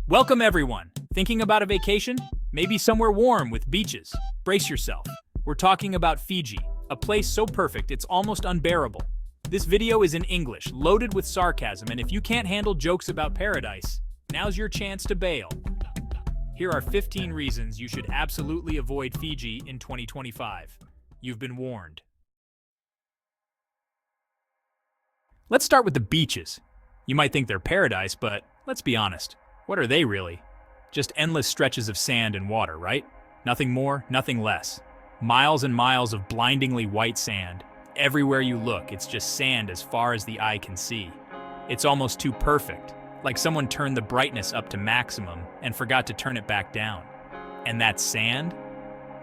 Welcome everyone. Thinking about a vacation? Maybe somewhere warm with beaches. Brace yourself. We're talking about Fiji, a place so perfect it's almost unbearable. This video is in English, loaded with sarcasm, and if you can't handle jokes about paradise, now's your chance to bail. Here are 15 reasons you should absolutely avoid Fiji in 2025. You've been warned. Let's start with the beaches. You might think they're paradise, but let's be honest. What are they really? Just endless stretches of sand and water, right? Nothing more, nothing less. Miles and miles of blindingly white sand. Everywhere you look, it's just sand as far as the eye can see. It's almost too perfect, like someone turned the brightness up to maximum and forgot to turn it back down. And that sand?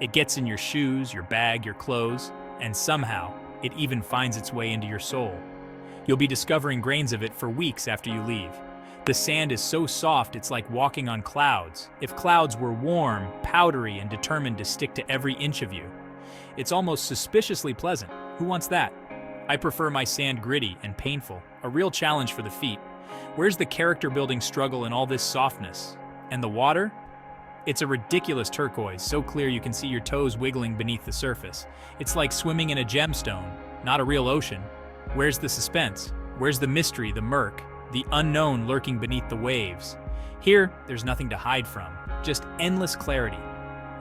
It gets in your shoes, your bag, your clothes, and somehow, it even finds its way into your soul. You'll be discovering grains of it for weeks after you leave. The sand is so soft it's like walking on clouds, if clouds were warm, powdery, and determined to stick to every inch of you. It's almost suspiciously pleasant. Who wants that? I prefer my sand gritty and painful, a real challenge for the feet. Where's the character-building struggle in all this softness? And the water? It's a ridiculous turquoise, so clear you can see your toes wiggling beneath the surface. It's like swimming in a gemstone, not a real ocean. Where's the suspense? Where's the mystery, the murk? The unknown lurking beneath the waves. Here, there's nothing to hide from, just endless clarity.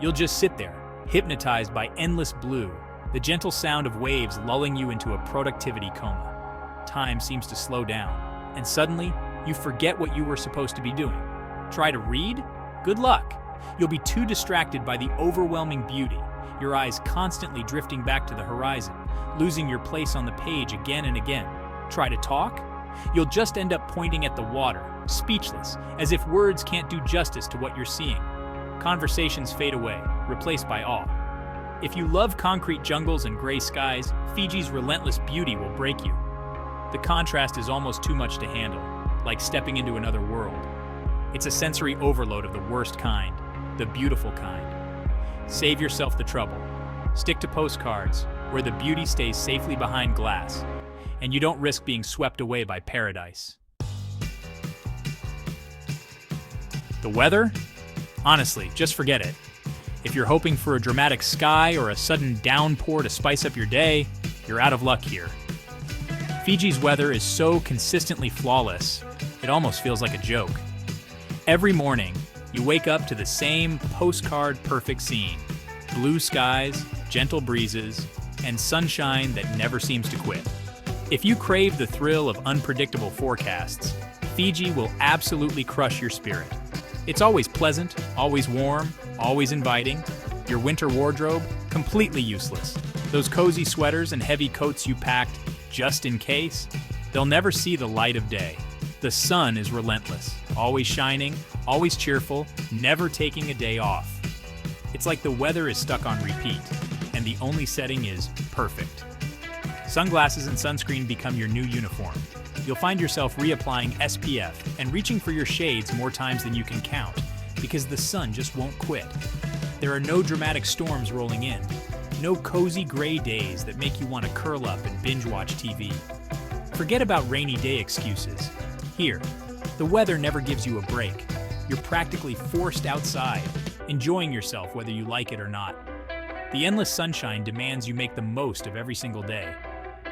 You'll just sit there, hypnotized by endless blue, the gentle sound of waves lulling you into a productivity coma. Time seems to slow down, and suddenly, you forget what you were supposed to be doing. Try to read? Good luck. You'll be too distracted by the overwhelming beauty, your eyes constantly drifting back to the horizon, losing your place on the page again and again. Try to talk? You'll just end up pointing at the water, speechless, as if words can't do justice to what you're seeing. Conversations fade away, replaced by awe. If you love concrete jungles and gray skies, Fiji's relentless beauty will break you. The contrast is almost too much to handle, like stepping into another world. It's a sensory overload of the worst kind, the beautiful kind. Save yourself the trouble. Stick to postcards, where the beauty stays safely behind glass, and you don't risk being swept away by paradise. The weather? Honestly, just forget it. If you're hoping for a dramatic sky or a sudden downpour to spice up your day, you're out of luck here. Fiji's weather is so consistently flawless, it almost feels like a joke. Every morning, you wake up to the same postcard-perfect scene. Blue skies, gentle breezes, and sunshine that never seems to quit. If you crave the thrill of unpredictable forecasts, Fiji will absolutely crush your spirit. It's always pleasant, always warm, always inviting. Your winter wardrobe, completely useless. Those cozy sweaters and heavy coats you packed just in case, they'll never see the light of day. The sun is relentless, always shining, always cheerful, never taking a day off. It's like the weather is stuck on repeat, and the only setting is perfect. Sunglasses and sunscreen become your new uniform. You'll find yourself reapplying SPF and reaching for your shades more times than you can count, because the sun just won't quit. There are no dramatic storms rolling in, no cozy gray days that make you want to curl up and binge-watch TV. Forget about rainy day excuses. Here, the weather never gives you a break. You're practically forced outside, enjoying yourself whether you like it or not. The endless sunshine demands you make the most of every single day.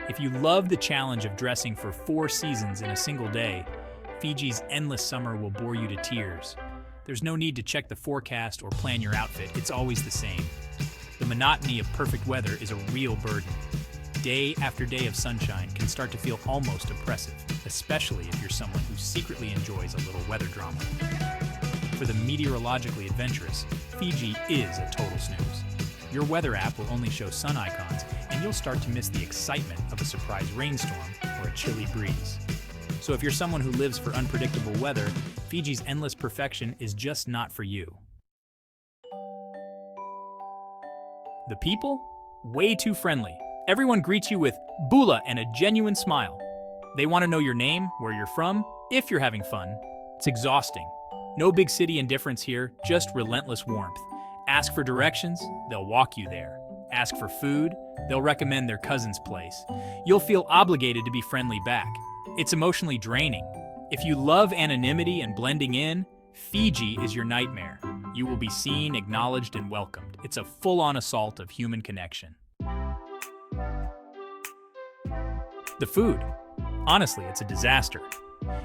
If you love the challenge of dressing for 4 seasons in a single day, Fiji's endless summer will bore you to tears. There's no need to check the forecast or plan your outfit, it's always the same. The monotony of perfect weather is a real burden. Day after day of sunshine can start to feel almost oppressive, especially if you're someone who secretly enjoys a little weather drama. For the meteorologically adventurous, Fiji is a total snooze. Your weather app will only show sun icons, and you'll start to miss the excitement of a surprise rainstorm or a chilly breeze. So if you're someone who lives for unpredictable weather, Fiji's endless perfection is just not for you. The people? Way too friendly. Everyone greets you with bula and a genuine smile. They want to know your name, where you're from, if you're having fun. It's exhausting. No big city indifference here, just relentless warmth. Ask for directions, they'll walk you there. Ask for food, they'll recommend their cousin's place. You'll feel obligated to be friendly back. It's emotionally draining. If you love anonymity and blending in, Fiji is your nightmare. You will be seen, acknowledged, and welcomed. It's a full-on assault of human connection. The food. Honestly, it's a disaster.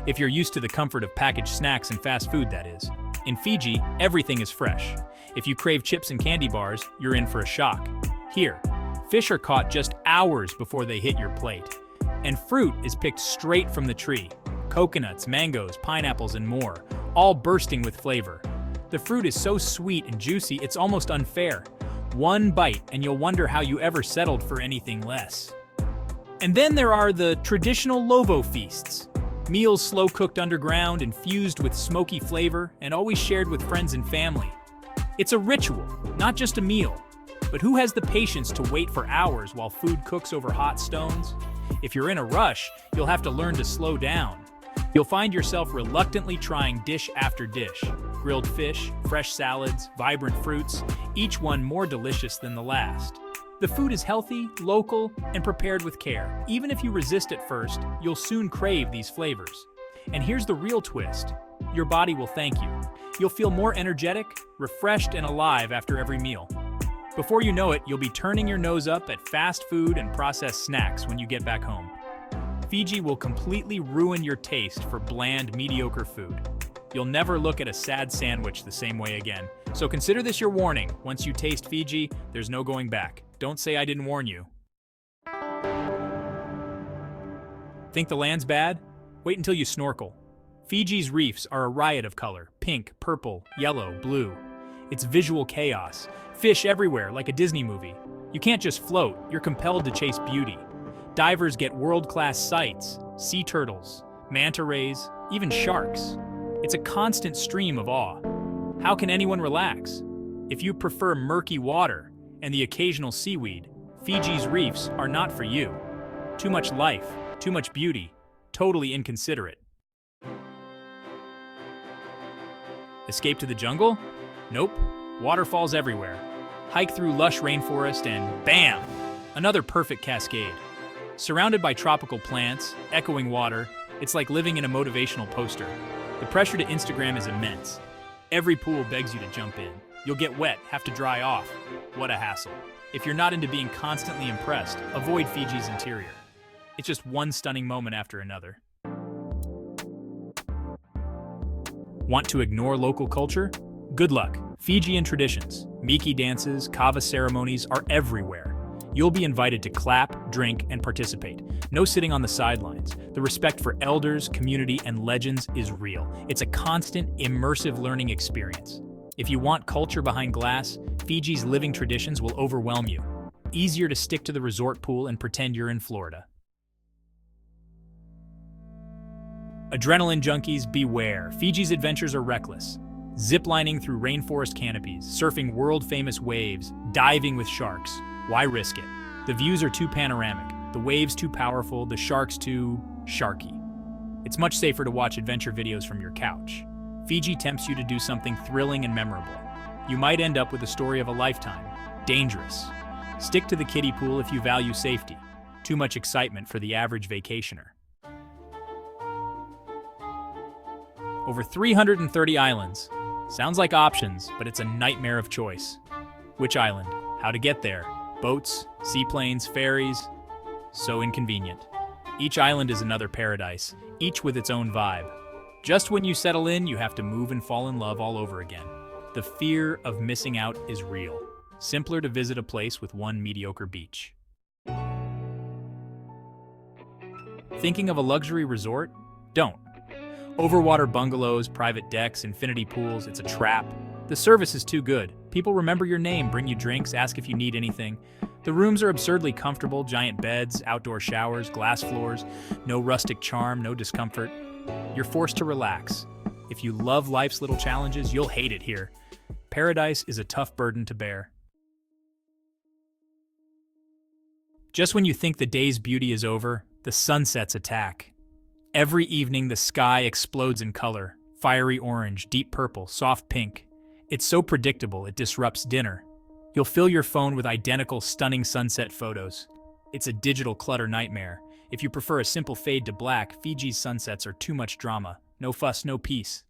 If you're used to the comfort of packaged snacks and fast food, that is. In Fiji, everything is fresh. If you crave chips and candy bars, you're in for a shock. Here, fish are caught just hours before they hit your plate. And fruit is picked straight from the tree. Coconuts, mangoes, pineapples, and more, all bursting with flavor. The fruit is so sweet and juicy, it's almost unfair. One bite, and you'll wonder how you ever settled for anything less. And then there are the traditional Lovo feasts. Meals slow-cooked underground, infused with smoky flavor, and always shared with friends and family. It's a ritual, not just a meal. But who has the patience to wait for hours while food cooks over hot stones? If you're in a rush, you'll have to learn to slow down. You'll find yourself reluctantly trying dish after dish. Grilled fish, fresh salads, vibrant fruits, each one more delicious than the last. The food is healthy, local, and prepared with care. Even if you resist at first, you'll soon crave these flavors. And here's the real twist. Your body will thank you. You'll feel more energetic, refreshed, and alive after every meal. Before you know it, you'll be turning your nose up at fast food and processed snacks when you get back home. Fiji will completely ruin your taste for bland, mediocre food. You'll never look at a sad sandwich the same way again. So consider this your warning. Once you taste Fiji, there's no going back. Don't say I didn't warn you. Think the land's bad? Wait until you snorkel. Fiji's reefs are a riot of color: pink, purple, yellow, blue. It's visual chaos. Fish everywhere, like a Disney movie. You can't just float, you're compelled to chase beauty. Divers get world-class sights: sea turtles, manta rays, even sharks. It's a constant stream of awe. How can anyone relax? If you prefer murky water and the occasional seaweed, Fiji's reefs are not for you. Too much life, too much beauty, totally inconsiderate. Escape to the jungle? Nope. Waterfalls everywhere. Hike through lush rainforest and bam! Another perfect cascade. Surrounded by tropical plants, echoing water, it's like living in a motivational poster. The pressure to Instagram is immense. Every pool begs you to jump in. You'll get wet, have to dry off. What a hassle. If you're not into being constantly impressed, avoid Fiji's interior. It's just one stunning moment after another. Want to ignore local culture? Good luck. Fijian traditions, miki dances, kava ceremonies are everywhere. You'll be invited to clap, drink, and participate. No sitting on the sidelines. The respect for elders, community, and legends is real. It's a constant, immersive learning experience. If you want culture behind glass, Fiji's living traditions will overwhelm you. Easier to stick to the resort pool and pretend you're in Florida. Adrenaline junkies, beware. Fiji's adventures are reckless. Ziplining through rainforest canopies, surfing world-famous waves, diving with sharks. Why risk it? The views are too panoramic, the waves too powerful, the sharks too sharky. It's much safer to watch adventure videos from your couch. Fiji tempts you to do something thrilling and memorable. You might end up with a story of a lifetime. Dangerous. Stick to the kiddie pool if you value safety. Too much excitement for the average vacationer. Over 330 islands. Sounds like options, but it's a nightmare of choice. Which island? How to get there? Boats, seaplanes, ferries. So inconvenient. Each island is another paradise, each with its own vibe. Just when you settle in, you have to move and fall in love all over again. The fear of missing out is real. Simpler to visit a place with one mediocre beach. Thinking of a luxury resort? Don't. Overwater bungalows, private decks, infinity pools, it's a trap. The service is too good. People remember your name, bring you drinks, ask if you need anything. The rooms are absurdly comfortable: giant beds, outdoor showers, glass floors, no rustic charm, no discomfort. You're forced to relax. If you love life's little challenges, you'll hate it here. Paradise is a tough burden to bear. Just when you think the day's beauty is over, the sunsets attack. Every evening, the sky explodes in color: fiery orange, deep purple, soft pink. It's so predictable, it disrupts dinner. You'll fill your phone with identical, stunning sunset photos. It's a digital clutter nightmare. If you prefer a simple fade to black, Fiji's sunsets are too much drama. No fuss, no peace.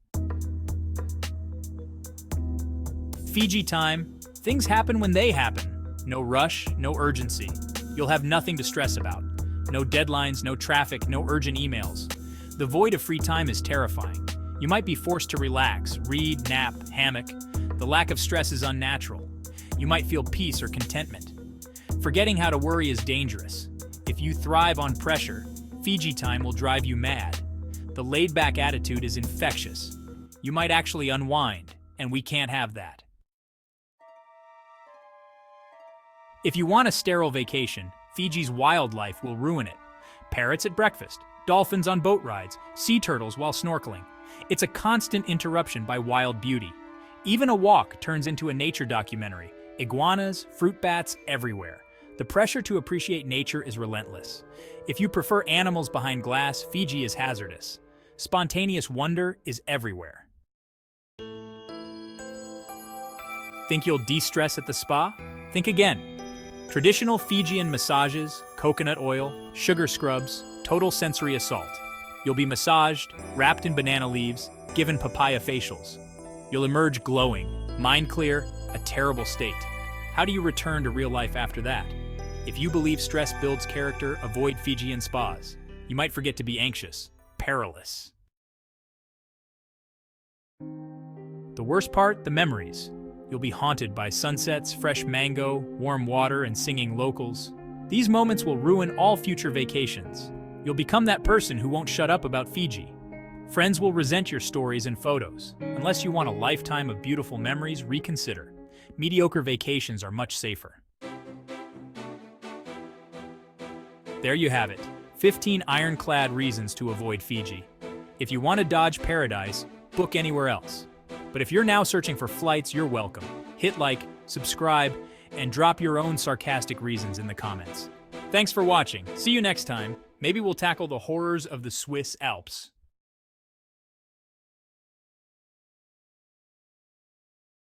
Fiji time, things happen when they happen. No rush, no urgency. You'll have nothing to stress about. No deadlines, no traffic, no urgent emails. The void of free time is terrifying. You might be forced to relax, read, nap, hammock. The lack of stress is unnatural. You might feel peace or contentment. Forgetting how to worry is dangerous. If you thrive on pressure, Fiji time will drive you mad. The laid-back attitude is infectious. You might actually unwind, and we can't have that. If you want a sterile vacation, Fiji's wildlife will ruin it. Parrots at breakfast, dolphins on boat rides, sea turtles while snorkeling. It's a constant interruption by wild beauty. Even a walk turns into a nature documentary. Iguanas, fruit bats, everywhere. The pressure to appreciate nature is relentless. If you prefer animals behind glass, Fiji is hazardous. Spontaneous wonder is everywhere. Think you'll de-stress at the spa? Think again. Traditional Fijian massages, coconut oil, sugar scrubs, total sensory assault. You'll be massaged, wrapped in banana leaves, given papaya facials. You'll emerge glowing, mind clear, a terrible state. How do you return to real life after that? If you believe stress builds character, avoid Fijian spas. You might forget to be anxious. Perilous. The worst part, the memories. You'll be haunted by sunsets, fresh mango, warm water, and singing locals. These moments will ruin all future vacations. You'll become that person who won't shut up about Fiji. Friends will resent your stories and photos. Unless you want a lifetime of beautiful memories, reconsider. Mediocre vacations are much safer. There you have it, 15 ironclad reasons to avoid Fiji. If you want to dodge paradise, book anywhere else. But if you're now searching for flights, you're welcome. Hit like, subscribe, and drop your own sarcastic reasons in the comments. Thanks for watching. See you next time. Maybe we'll tackle the horrors of the Swiss Alps.